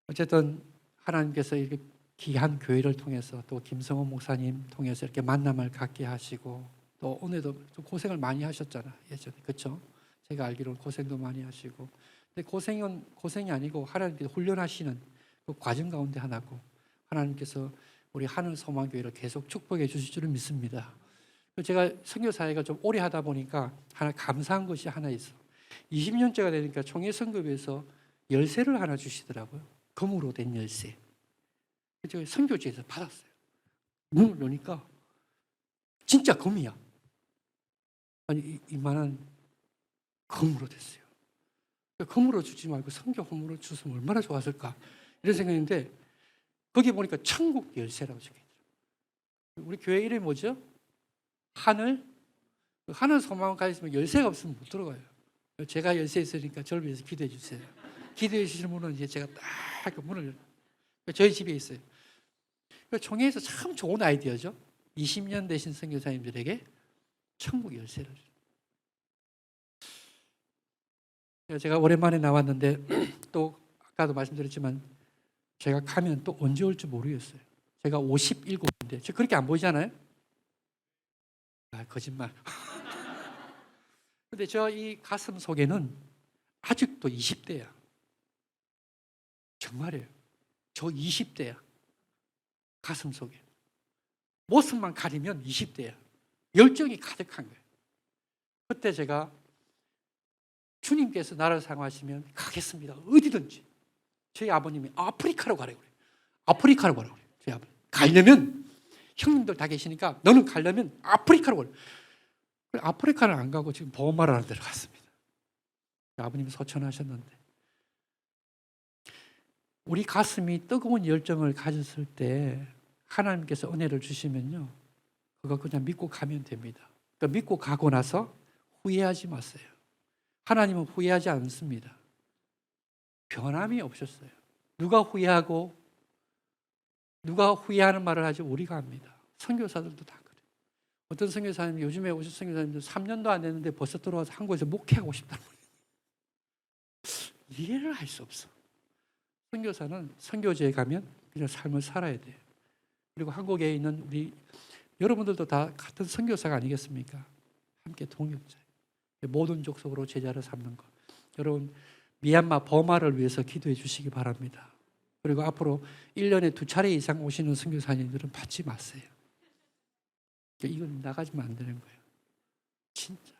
어쨌든 하나님께서 이렇게 귀한 교회를 통해서 또 김성원 목사님 통해서 이렇게 만남을 갖게 하시고 또 오늘도 좀 고생을 많이 하셨잖아 예전에 그렇죠? 제가 알기로는 고생도 많이 하시고 근데 고생은 고생이 아니고 하나님께서 훈련하시는 그 과정 가운데 하나고 하나님께서 우리 하늘 소망교회를 계속 축복해 주실 줄을 믿습니다. 제가 선교사회가 좀 오래 하다 보니까 하나 감사한 것이 하나 있어. 20년째가 되니까 총회선교회에서 열쇠를 하나 주시더라고요. 금으로 된 열쇠. 제가 선교지에서 받았어요. 문을 여니까 진짜 금이야. 아니 이만한 금으로 됐어요. 금으로 주지 말고 선교금으로 주시면 얼마나 좋았을까 이런 생각인데 거기 보니까 천국 열쇠라고 적혀있더라고요. 우리 교회 이름이 뭐죠? 하늘 소망을 가지시면 열쇠가 없으면 못 들어가요. 제가 열쇠 있으니까 저를 위해서 기도해 주세요. 기도해 주시는 분은 이제 제가 딱 그 문을 저희 집에 있어요. 총회에서 참 좋은 아이디어죠. 20년 되신 선교사님들에게 천국 열쇠를. 제가 오랜만에 나왔는데 또 아까도 말씀드렸지만 제가 가면 또 언제 올지 모르겠어요. 제가 57인데 저 그렇게 안 보이잖아요. 아, 거짓말. 근데 저 이 가슴 속에는 아직도 20대야. 정말이에요. 저 20대야. 가슴 속에. 모습만 가리면 20대야. 열정이 가득한 거예요. 그때 제가 주님께서 나를 사용하시면 가겠습니다. 어디든지. 저희 아버님이 아프리카로 가라고 그래요. 아프리카로 가라고 그래요. 저희 아버님. 가려면 형님들 다 계시니까 너는 가려면 아프리카로 가라고 그래요. 아프리카를 안 가고 지금 보험하러 하는 데로 갔습니다. 아버님이 소천하셨는데 우리 가슴이 뜨거운 열정을 가졌을 때 하나님께서 은혜를 주시면요. 그거 그냥 믿고 가면 됩니다. 그러니까 믿고 가고 나서 후회하지 마세요. 하나님은 후회하지 않습니다. 변함이 없었어요. 누가 후회하고 누가 후회하는 말을 하지 우리가 합니다. 선교사들도 다 그래요. 어떤 선교사님 요즘에 오신 선교사님들 3년도 안 됐는데 벌써 들어와서 한국에서 목회하고 싶다는 거예요. 이해를 할 수 없어. 선교사는 선교지에 가면 그냥 삶을 살아야 돼요. 그리고 한국에 있는 우리 여러분들도 다 같은 선교사가 아니겠습니까? 함께 동역자. 모든 족속으로 제자를 삼는 것. 여러분 미얀마 버마를 위해서 기도해 주시기 바랍니다. 그리고 앞으로 1년에 2차례 이상 오시는 선교사님들은 받지 마세요. 이건 나가지면 안 되는 거예요. 진짜.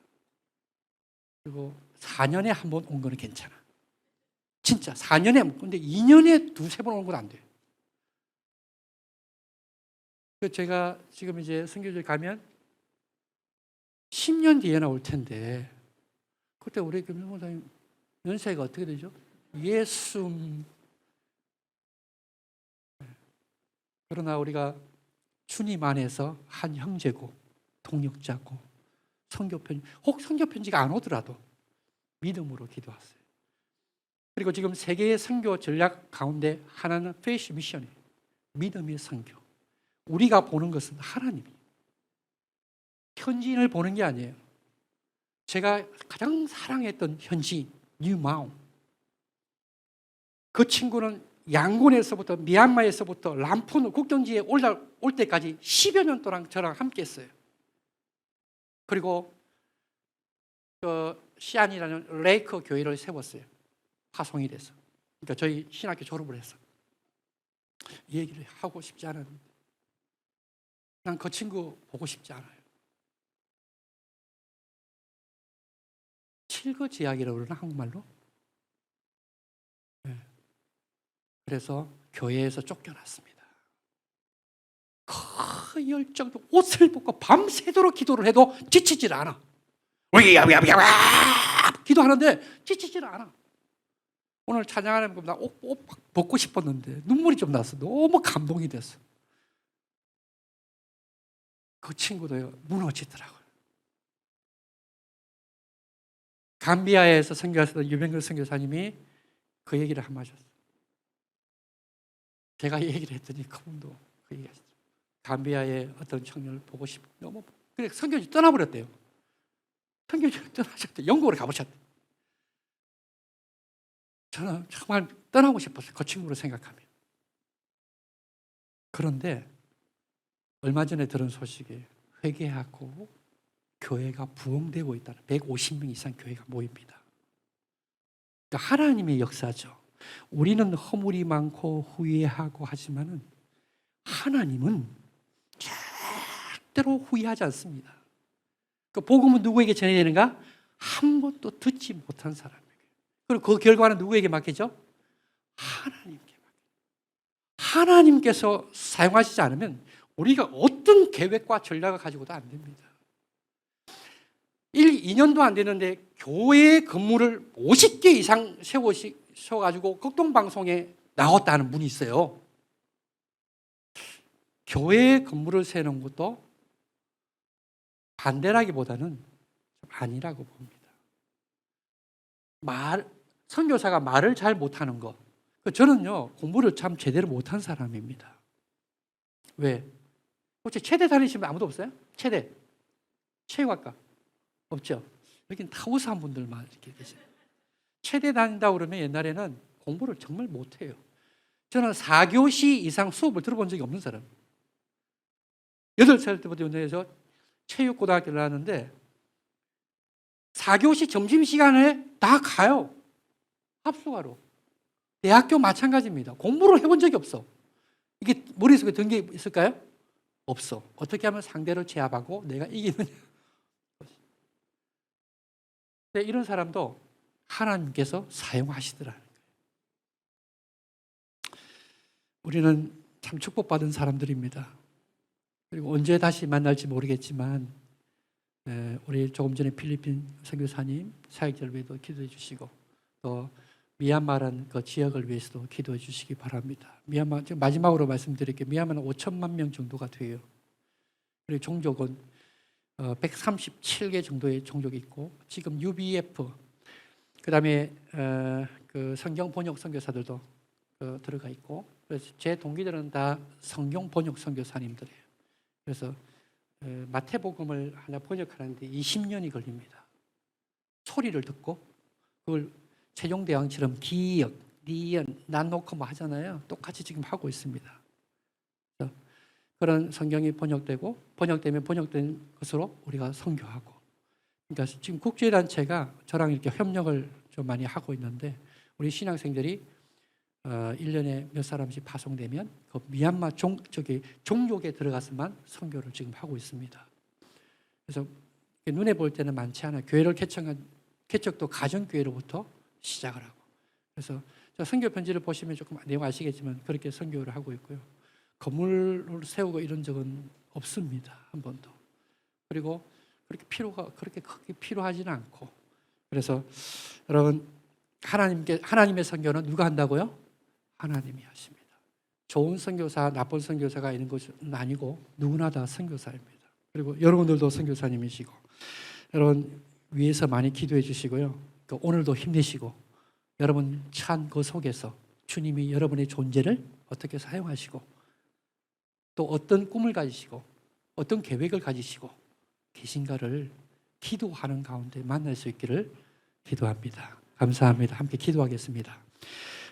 그리고 4년에 한 번 온 거는 괜찮아. 진짜 4년에 한 번. 근데 2년에 2-3번 온 건 안 돼요. 제가 지금 이제 선교지에 가면 10년 뒤에나 올 텐데 그때 우리 김성모사님 연세가 어떻게 되죠? 그러나 우리가 주님 안에서 한 형제고 동역자고 혹 선교편지가 안 오더라도 믿음으로 기도하세요. 그리고 지금 세계의 선교 전략 가운데 하나는 페이스 미션이에요. 믿음의 선교. 우리가 보는 것은 하나님이 현지인을 보는 게 아니에요. 제가 가장 사랑했던 현지인 뉴마운. 그 친구는 양곤에서부터 미얀마에서부터 람푼 국경지에 올 때까지 10여 년 동안 저랑 함께 했어요. 그리고 시안이라는 레이크 교회를 세웠어요. 파송이 돼서. 그러니까 저희 신학교 졸업을 해서. 이 얘기를 하고 싶지 않았는데 난 그 친구 보고 싶지 않아요. 칠거지약이라고 그러나 한국말로? 네. 그래서 교회에서 쫓겨났습니다. 그 열정도 옷을 벗고 밤새도록 기도를 해도 지치질 않아. 기도하는데 지치질 않아. 오늘 찬양하는 거 나 옷 벗고 싶었는데 눈물이 좀 났어. 너무 감동이 됐어. 그 친구도요 무너지더라고요. 감비아에서 선교하셨던 유병근 선교사님이 그 얘기를 한번 하셨어요. 제가 이 얘기를 했더니 그분도 그 얘기하셨죠. 감비아의 어떤 청년을 보고 너무 그래 선교지 떠나버렸대요. 선교지를 떠나셨대. 영국으로 가보셨대. 저는 정말 떠나고 싶었어요. 그 친구를 생각하면. 그런데 얼마 전에 들은 소식에 회개하고 교회가 부흥되고 있다는 150명 이상 교회가 모입니다. 그러니까 하나님의 역사죠. 우리는 허물이 많고 후회하고 하지만은 하나님은 절대로 후회하지 않습니다. 그 복음은 누구에게 전해야 되는가? 한 번도 듣지 못한 사람에게. 그리고 그 결과는 누구에게 맡기죠? 하나님께 맡기죠. 하나님께서 사용하시지 않으면 우리가 어떤 계획과 전략을 가지고도 안 됩니다. 2년도 안 되는데 교회 건물을 50개 이상 세워가지고 극동방송에 나왔다는 분이 있어요. 교회 건물을 세우는 것도 반대라기보다는 좀 아니라고 봅니다. 선교사가 말을 잘 못하는 거. 저는요 공부를 참 제대로 못한 사람입니다. 왜? 혹시 체대 다니시는 분 아무도 없어요? 체대, 체육학과 없죠? 여기는 다 우수한 분들만 이렇게 계세요. 체대 다닌다고 그러면 옛날에는 공부를 정말 못해요. 저는 4교시 이상 수업을 들어본 적이 없는 사람. 8살 때부터 연대해서 체육고등학교를 나왔는데 4교시 점심시간에 다 가요. 합숙하러. 대학교 마찬가지입니다. 공부를 해본 적이 없어. 이게 머릿속에 든 게 있을까요? 없어. 어떻게 하면 상대를 제압하고 내가 이기느냐. 근데 이런 사람도 하나님께서 사용하시더라는 거예요. 우리는 참 축복받은 사람들입니다. 그리고 언제 다시 만날지 모르겠지만 우리 조금 전에 필리핀 선교사님 사역자를 위해서 기도해 주시고 또 미얀마라는 그 지역을 위해서도 기도해 주시기 바랍니다. 미얀마, 지금 마지막으로 말씀드릴게요. 미얀마는 5천만 명 정도가 돼요. 그리고 종족은 137개 정도의 종족이 있고 지금 UBF 그다음에 그 성경 번역 선교사들도 들어가 있고 그래서 제 동기들은 다 성경 번역 선교사님들이에요. 그래서 마태복음을 하나 번역하는데 20년이 걸립니다. 소리를 듣고 그걸 세종대왕처럼 기역, 니연, 난놓고 뭐 하잖아요. 똑같이 지금 하고 있습니다. 그런 성경이 번역되면 번역된 것으로 우리가 선교하고 그러니까 지금 국제단체가 저랑 이렇게 협력을 좀 많이 하고 있는데 우리 신학생들이 1년에 몇 사람씩 파송되면 그 미얀마 종족에 들어가서만 선교를 지금 하고 있습니다. 그래서 눈에 볼 때는 많지 않아요. 교회를 개척도 가정교회로부터 시작을 하고 그래서 선교 편지를 보시면 조금 내용 아시겠지만 그렇게 선교를 하고 있고요. 건물을 세우고 이런 적은 없습니다. 한 번도. 그리고 그렇게 크게 필요하지는 않고 그래서 여러분 하나님의 선교는 누가 한다고요? 하나님이 하십니다. 좋은 선교사, 나쁜 선교사가 있는 것은 아니고 누구나 다 선교사입니다. 그리고 여러분들도 선교사님이시고 여러분 위에서 많이 기도해 주시고요. 오늘도 힘내시고 여러분 찬 그 속에서 주님이 여러분의 존재를 어떻게 사용하시고 또 어떤 꿈을 가지시고 어떤 계획을 가지시고 계신가를 기도하는 가운데 만날 수 있기를 기도합니다. 감사합니다. 함께 기도하겠습니다.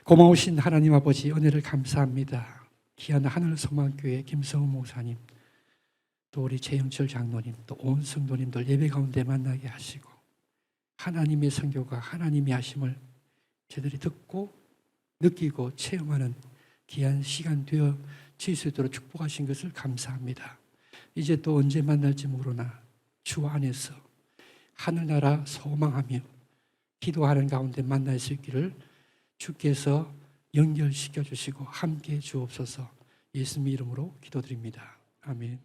고마우신 하나님 아버지 은혜를 감사합니다. 귀한 하늘소망교회 김성우 목사님 또 우리 최영철 장로님 또 온 성도님들 예배 가운데 만나게 하시고 하나님의 선교가 하나님이 하심을 저들이 듣고 느끼고 체험하는 귀한 시간 되어질 수 있도록 축복하신 것을 감사합니다. 이제 또 언제 만날지 모르나 주 안에서 하늘나라 소망하며 기도하는 가운데 만날 수 있기를 주께서 연결시켜 주시고 함께 주옵소서. 예수님 이름으로 기도드립니다. 아멘.